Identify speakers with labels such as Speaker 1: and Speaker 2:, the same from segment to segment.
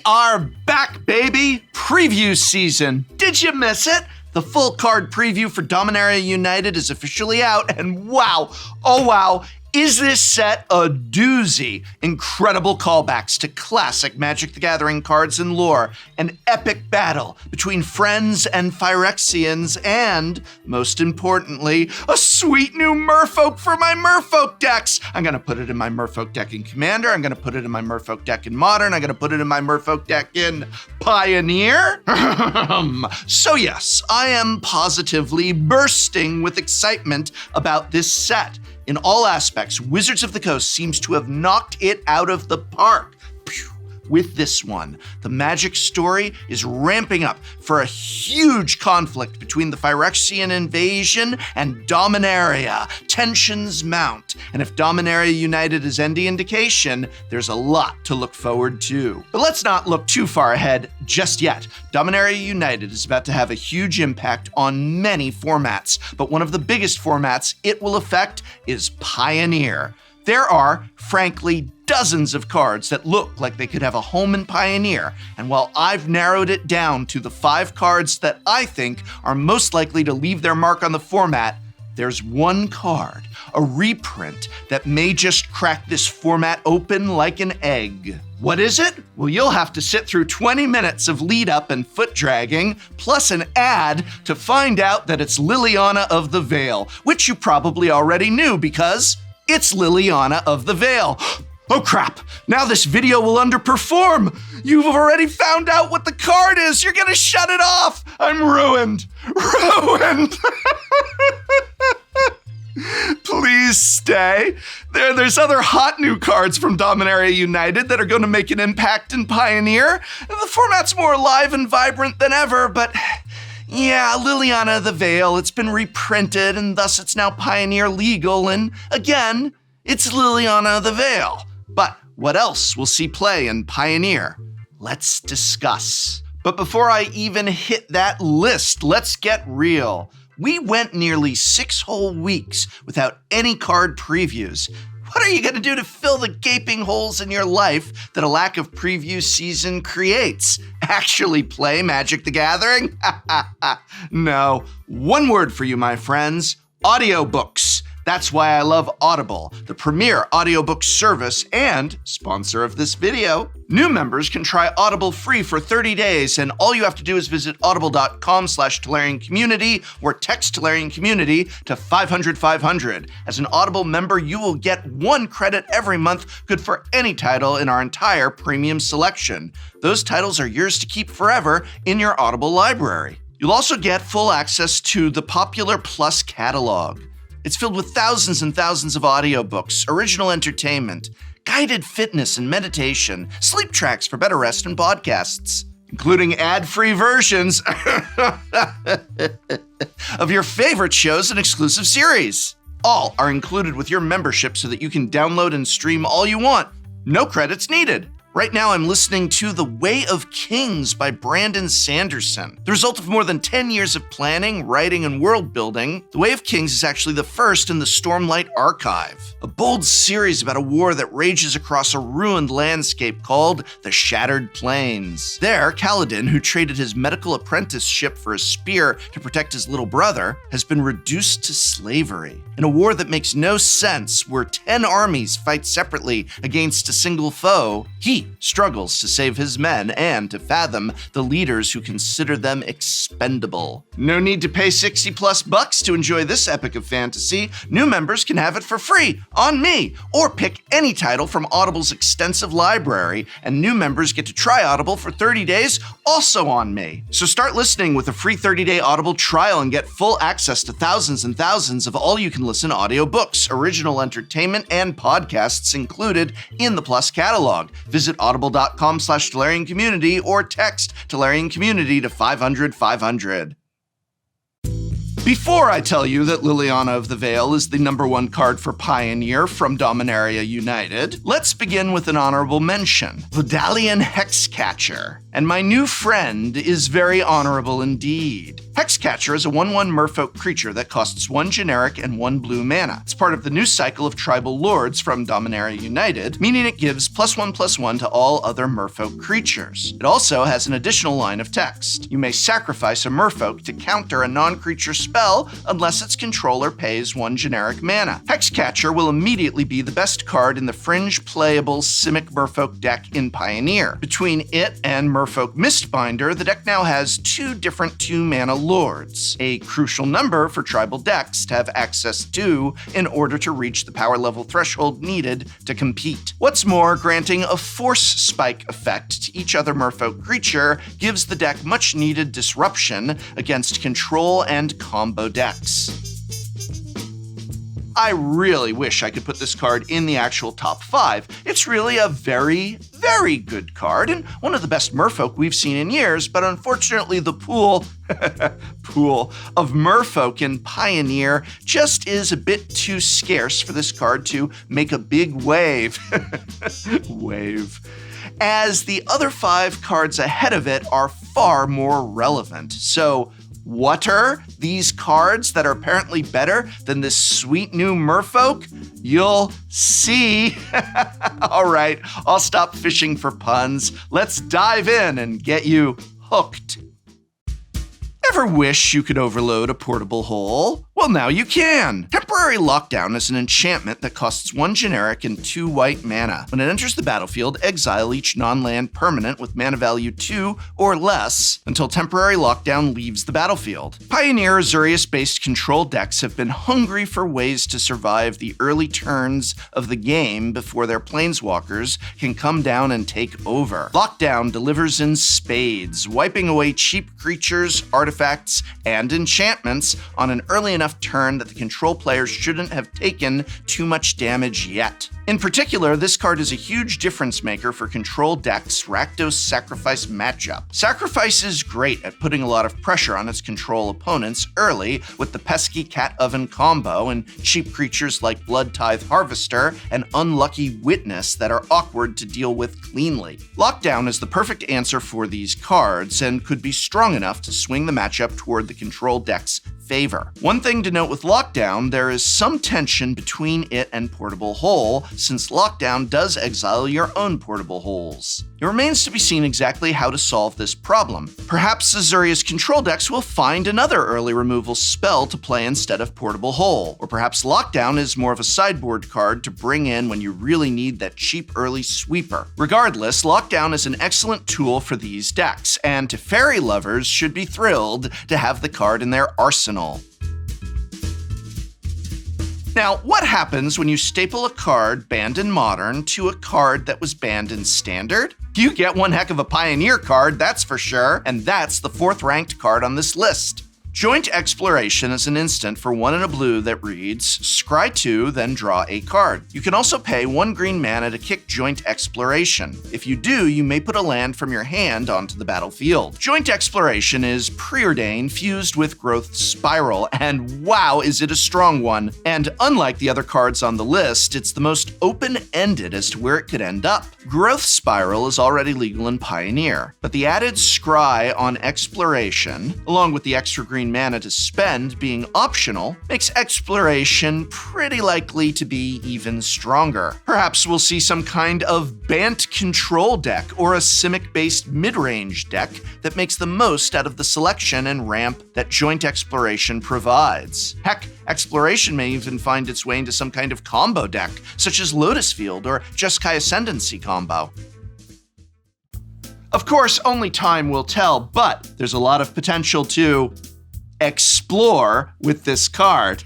Speaker 1: are back, baby! Preview season. Did you miss it? The full card preview for Dominaria United is officially out, and wow, oh wow, is this set a doozy? Incredible callbacks to classic Magic the Gathering cards and lore, an epic battle between friends and Phyrexians, and, most importantly, a sweet new Merfolk for my Merfolk decks! I'm gonna put it in my Merfolk deck in Commander, I'm gonna put it in my Merfolk deck in Modern, I'm gonna put it in my Merfolk deck in Pioneer? So yes, I am positively bursting with excitement about this set. In all aspects, Wizards of the Coast seems to have knocked it out of the park. With this one, the Magic story is ramping up for a huge conflict between the Phyrexian invasion and Dominaria. Tensions mount, and if Dominaria United is any indication, there's a lot to look forward to. But let's not look too far ahead just yet. Dominaria United is about to have a huge impact on many formats, but one of the biggest formats it will affect is Pioneer. There are, frankly, dozens of cards that look like they could have a home in Pioneer, and while I've narrowed it down to the 5 cards that I think are most likely to leave their mark on the format, there's one card, a reprint, that may just crack this format open like an egg. What is it? Well, you'll have to sit through 20 minutes of lead up and foot dragging, plus an ad to find out that it's Liliana of the Veil, which you probably already knew because it's Liliana of the Veil. Oh crap, now this video will underperform. You've already found out what the card is. You're gonna shut it off. I'm ruined. Ruined. Please stay. There's other hot new cards from Dominaria United that are gonna make an impact in Pioneer. The format's more alive and vibrant than ever, but yeah, Liliana of the Veil, it's been reprinted and thus it's now Pioneer legal, and again, it's Liliana of the Veil. But what else will see play in Pioneer? Let's discuss. But before I even hit that list, let's get real. We went nearly 6 whole weeks without any card previews. What are you gonna do to fill the gaping holes in your life that a lack of preview season creates? Actually play Magic the Gathering? No. One word for you, my friends: audiobooks. That's why I love Audible, the premier audiobook service and sponsor of this video. New members can try Audible free for 30 days, and all you have to do is visit audible.com/Tolarian Community or text Tolarian Community to 500-500. As an Audible member, you will get 1 credit every month, good for any title in our entire premium selection. Those titles are yours to keep forever in your Audible library. You'll also get full access to the popular Plus catalog. It's filled with thousands and thousands of audiobooks, original entertainment, guided fitness and meditation, sleep tracks for better rest, and podcasts, including ad-free versions of your favorite shows and exclusive series. All are included with your membership so that you can download and stream all you want. No credits needed. Right now, I'm listening to The Way of Kings by Brandon Sanderson. The result of more than 10 years of planning, writing, and world building, The Way of Kings is actually the first in the Stormlight Archive, a bold series about a war that rages across a ruined landscape called the Shattered Plains. There, Kaladin, who traded his medical apprenticeship for a spear to protect his little brother, has been reduced to slavery. In a war that makes no sense, where 10 armies fight separately against a single foe, he struggles to save his men and to fathom the leaders who consider them expendable. No need to pay $60+ to enjoy this epic of fantasy. New members can have it for free on me, or pick any title from Audible's extensive library, and new members get to try Audible for 30 days also on me. So start listening with a free 30-day Audible trial and get full access to thousands and thousands of all-you-can-listen audiobooks, original entertainment, and podcasts included in the Plus catalog. Visit audible.com/Tolarian Community or text Tolarian Community to 500-500. Before I tell you that Liliana of the Vale is the #1 card for Pioneer from Dominaria United, let's begin with an honorable mention, Vidalian Hexcatcher. And my new friend is very honorable indeed. Hexcatcher is a 1/1 merfolk creature that costs 1 generic and 1 blue mana. It's part of the new cycle of Tribal Lords from Dominaria United, meaning it gives +1/+1 to all other merfolk creatures. It also has an additional line of text. You may sacrifice a merfolk to counter a non-creature spell unless its controller pays 1 generic mana. Hexcatcher will immediately be the best card in the fringe playable Simic merfolk deck in Pioneer. Between it and Merfolk Mistbinder, the deck now has 2 different 2-mana lords, a crucial number for tribal decks to have access to in order to reach the power level threshold needed to compete. What's more, granting a force spike effect to each other merfolk creature gives the deck much needed disruption against control and combo decks. I really wish I could put this card in the actual top 5. It's really a very, very good card and one of the best merfolk we've seen in years, but unfortunately the pool of merfolk in Pioneer just is a bit too scarce for this card to make a big wave. As the other 5 cards ahead of it are far more relevant. So, what are these cards that are apparently better than this sweet new merfolk? You'll see. All right, I'll stop fishing for puns. Let's dive in and get you hooked. Ever wish you could overload a portable hole? Well, now you can! Temporary Lockdown is an enchantment that costs 1 generic and 2 white mana. When it enters the battlefield, exile each non-land permanent with mana value 2 or less until Temporary Lockdown leaves the battlefield. Pioneer Azurius-based control decks have been hungry for ways to survive the early turns of the game before their planeswalkers can come down and take over. Lockdown delivers in spades, wiping away cheap creatures, artifacts, and enchantments on an early enough turn that the control players shouldn't have taken too much damage yet. In particular, this card is a huge difference maker for control decks' Rakdos Sacrifice matchup. Sacrifice is great at putting a lot of pressure on its control opponents early with the pesky Cat Oven combo and cheap creatures like Blood Tithe Harvester and Unlucky Witness that are awkward to deal with cleanly. Lockdown is the perfect answer for these cards and could be strong enough to swing the matchup toward the control deck's favor. One thing to note with Lockdown, there is some tension between it and Portable Hole, since Lockdown does exile your own Portable Holes. It remains to be seen exactly how to solve this problem. Perhaps Azuria's control decks will find another early removal spell to play instead of Portable Hole, or perhaps Lockdown is more of a sideboard card to bring in when you really need that cheap early sweeper. Regardless, Lockdown is an excellent tool for these decks, and Teferi lovers should be thrilled to have the card in their arsenal. Now, what happens when you staple a card banned in Modern to a card that was banned in Standard? You get one heck of a Pioneer card, that's for sure, and that's the 4th ranked card on this list. Joint Exploration is an instant for 1 and a blue that reads, scry 2, then draw a card. You can also pay 1 green mana to kick Joint Exploration. If you do, you may put a land from your hand onto the battlefield. Joint Exploration is Preordain fused with Growth Spiral, and wow, is it a strong one. And unlike the other cards on the list, it's the most open-ended as to where it could end up. Growth Spiral is already legal in Pioneer, but the added scry on Exploration, along with the extra green mana to spend being optional, makes Exploration pretty likely to be even stronger. Perhaps we'll see some kind of Bant control deck or a Simic-based mid-range deck that makes the most out of the selection and ramp that Joint Exploration provides. Heck, Exploration may even find its way into some kind of combo deck, such as Lotus Field or Jeskai Ascendancy combo. Of course, only time will tell, but there's a lot of potential to explore with this card.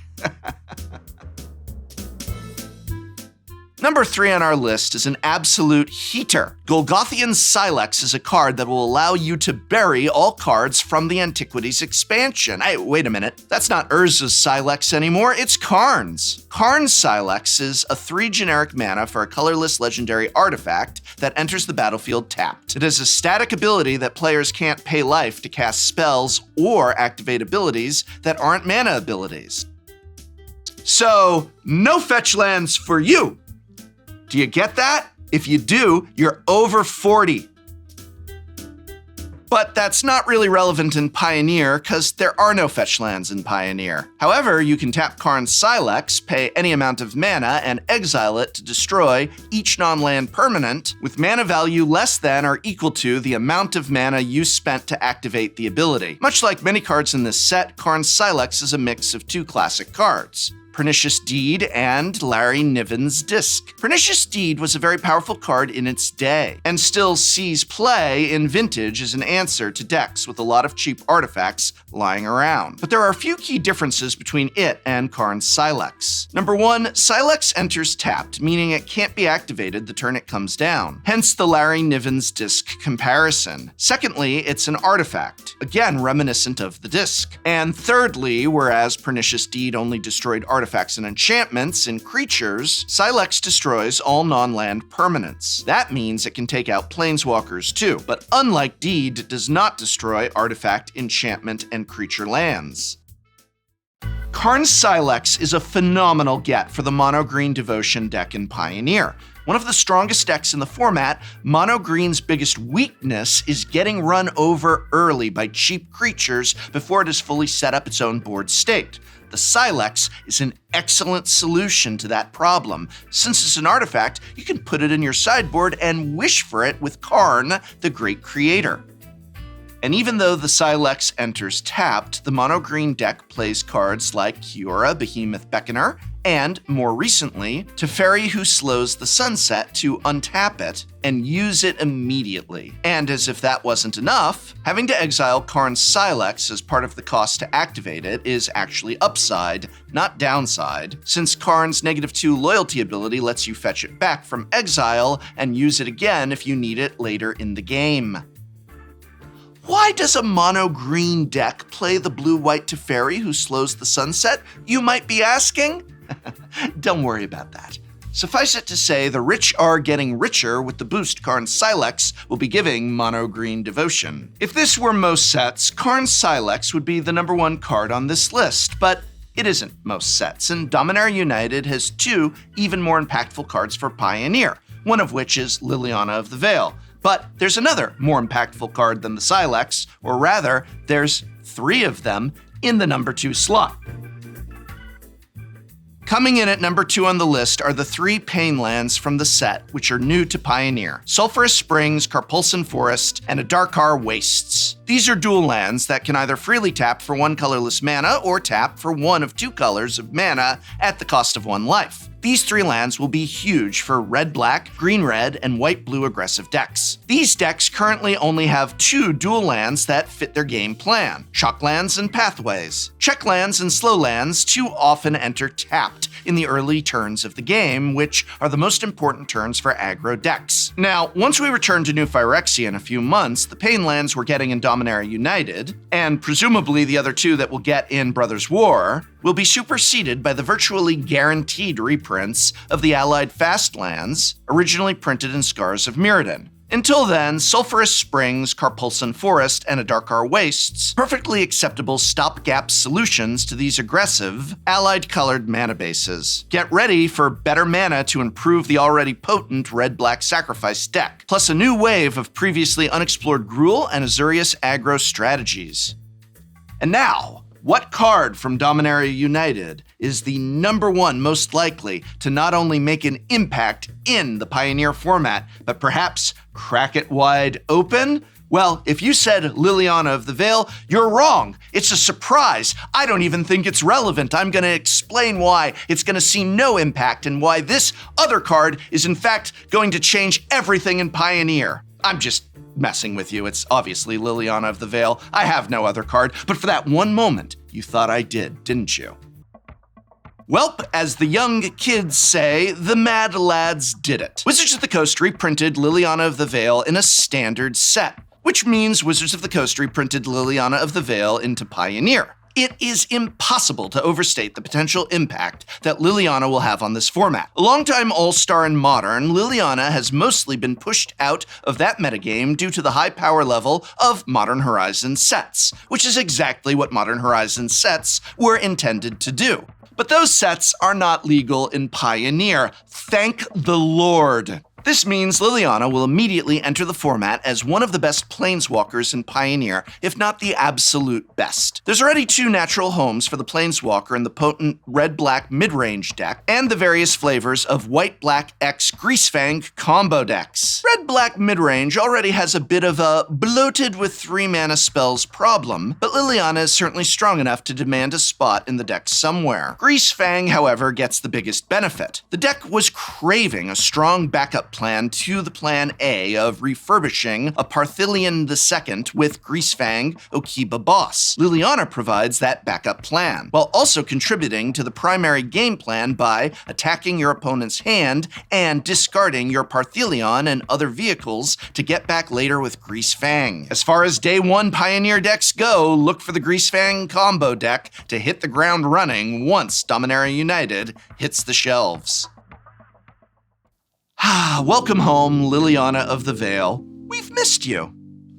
Speaker 1: Number 3 on our list is an absolute heater. Karn Silex is a card that will allow you to bury all cards from the Antiquities expansion. Hey, wait a minute. That's not Urza's Silex anymore, it's Karn's. Karn Silex is a 3 generic mana for a colorless legendary artifact that enters the battlefield tapped. It has a static ability that players can't pay life to cast spells or activate abilities that aren't mana abilities. So, no fetch lands for you. Do you get that? If you do, you're over 40. But that's not really relevant in Pioneer, because there are no fetch lands in Pioneer. However, you can tap Karn Silex, pay any amount of mana, and exile it to destroy each non-land permanent with mana value less than or equal to the amount of mana you spent to activate the ability. Much like many cards in this set, Karn Silex is a mix of 2 classic cards: Pernicious Deed and Larry Niven's Disc. Pernicious Deed was a very powerful card in its day, and still sees play in Vintage as an answer to decks with a lot of cheap artifacts lying around. But there are a few key differences between it and Karn Silex. Number 1, Silex enters tapped, meaning it can't be activated the turn it comes down, hence the Larry Niven's Disc comparison. Secondly, it's an artifact, again reminiscent of the disc. And thirdly, whereas Pernicious Deed only destroyed artifacts and enchantments and creatures, Silex destroys all non-land permanents. That means it can take out planeswalkers too, but unlike Deed, it does not destroy artifact, enchantment, and creature lands. Karn Silex is a phenomenal get for the Mono Green Devotion deck in Pioneer. One of the strongest decks in the format, Mono Green's biggest weakness is getting run over early by cheap creatures before it has fully set up its own board state. The Silex is an excellent solution to that problem. Since it's an artifact, you can put it in your sideboard and wish for it with Karn, the great creator. And even though the Silex enters tapped, the Mono Green deck plays cards like Kiora, Behemoth Beckoner, and, more recently, Teferi, who slows the sunset to untap it and use it immediately. And as if that wasn't enough, having to exile Karn Silex as part of the cost to activate it is actually upside, not downside, since Karn's -2 loyalty ability lets you fetch it back from exile and use it again if you need it later in the game. Why does a Mono Green deck play the blue-white Teferi who slows the sunset, you might be asking? Don't worry about that. Suffice it to say, the rich are getting richer with the boost Karn Silex will be giving Mono Green Devotion. If this were most sets, Karn Silex would be the number 1 card on this list, but it isn't most sets, and Dominaria United has 2 even more impactful cards for Pioneer, one of which is Liliana of the Veil. But there's another more impactful card than the Silex, or rather, there's 3 of them in the number 2 slot. Coming in at number 2 on the list are the 3 Pain lands from the set, which are new to Pioneer: Sulphurous Springs, Karpulsan Forest, and Adarkar Wastes. These are dual lands that can either freely tap for 1 colorless mana or tap for 1 of 2 colors of mana at the cost of 1 life. These 3 lands will be huge for red-black, green-red, and white-blue aggressive decks. These decks currently only have 2 dual lands that fit their game plan: Shock lands and Pathways. Check lands and slow lands too often enter tapped in the early turns of the game, which are the most important turns for aggro decks. Now, once we return to New Phyrexia in a few months, the Pain lands we're getting in Dominaria United, and presumably the other 2 that we'll get in Brothers War, will be superseded by the virtually guaranteed reprints of the allied fast lands originally printed in Scars of Mirrodin. Until then, Sulphurous Springs, Karpulsan Forest, and Adarkar Wastes, perfectly acceptable stopgap solutions to these aggressive, allied-colored mana bases. Get ready for better mana to improve the already potent red-black sacrifice deck, plus a new wave of previously unexplored Gruul and Azurius aggro strategies. And now, what card from Dominaria United is the number 1 most likely to not only make an impact in the Pioneer format, but perhaps crack it wide open? Well, if you said Liliana of the Veil, you're wrong. It's a surprise. I don't even think it's relevant. I'm going to explain why it's going to see no impact and why this other card is in fact going to change everything in Pioneer. I'm just messing with you. It's obviously Liliana of the Veil. I have no other card, but for that one moment, you thought I did, didn't you? Welp, as the young kids say, the mad lads did it. Wizards of the Coast reprinted Liliana of the Veil in a standard set, which means Wizards of the Coast reprinted Liliana of the Veil into Pioneer. It is impossible to overstate the potential impact that Liliana will have on this format. A longtime all-star in Modern, Liliana has mostly been pushed out of that metagame due to the high power level of Modern Horizons sets, which is exactly what Modern Horizons sets were intended to do. But those sets are not legal in Pioneer. Thank the Lord. This means Liliana will immediately enter the format as one of the best planeswalkers in Pioneer, if not the absolute best. There's already 2 natural homes for the planeswalker in the potent red-black mid-range deck, and the various flavors of white-black X Greasefang combo decks. Red-black midrange already has a bit of a bloated with 3-mana spells problem, but Liliana is certainly strong enough to demand a spot in the deck somewhere. Greasefang, however, gets the biggest benefit. The deck was craving a strong backup plan to the plan A of refurbishing a Parthilian II with Greasefang Okiba Boss. Liliana provides that backup plan, while also contributing to the primary game plan by attacking your opponent's hand and discarding your Parthilion and other vehicles to get back later with Greasefang. As far as day 1 Pioneer decks go, look for the Greasefang combo deck to hit the ground running once Dominaria United hits the shelves. Welcome home, Liliana of the Veil. We've missed you.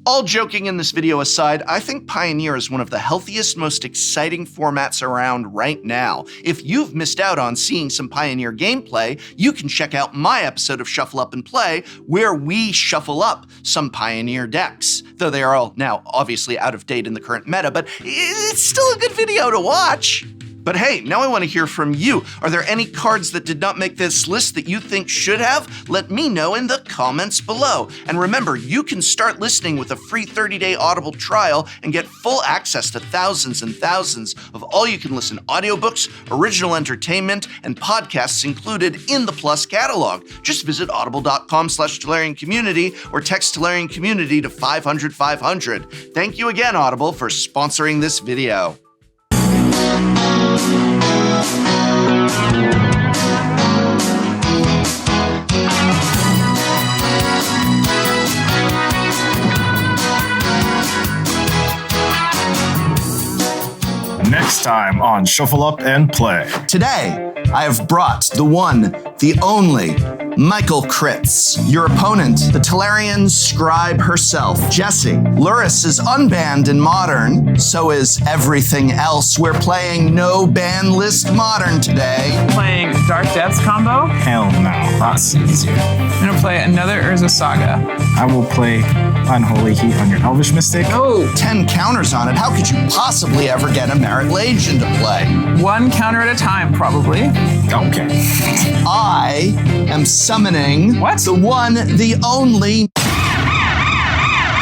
Speaker 1: All joking in this video aside, I think Pioneer is one of the healthiest, most exciting formats around right now. If you've missed out on seeing some Pioneer gameplay, you can check out my episode of Shuffle Up and Play, where we shuffle up some Pioneer decks. Though they are all now obviously out of date in the current meta, but it's still a good video to watch. But hey, now I want to hear from you. Are there any cards that did not make this list that you think should have? Let me know in the comments below. And remember, you can start listening with a free 30-day Audible trial and get full access to thousands and thousands of all-you-can-listen audiobooks, original entertainment, and podcasts included in the Plus catalog. Just visit audible.com/Tolarian Community or text Tolarian Community to 500-500. Thank you again, Audible, for sponsoring this video.
Speaker 2: Next time on Shuffle Up and Play.
Speaker 1: Today, I have brought the one, the only, Michael Kritz. Your opponent, the Tolarian scribe herself, Jessie. Luris is unbanned in Modern, so is everything else. We're playing no ban list Modern today.
Speaker 3: Playing Dark Depths combo.
Speaker 2: Hell no, that's easier.
Speaker 3: I'm gonna play another Urza Saga.
Speaker 2: I will play Unholy Heat on your Elvish Mystic.
Speaker 3: Oh,
Speaker 1: 10 counters on it. How could you possibly ever get a Merit Lage into play?
Speaker 3: 1 counter at a time, probably.
Speaker 2: Okay.
Speaker 1: I am summoning
Speaker 3: What?
Speaker 1: the one, the only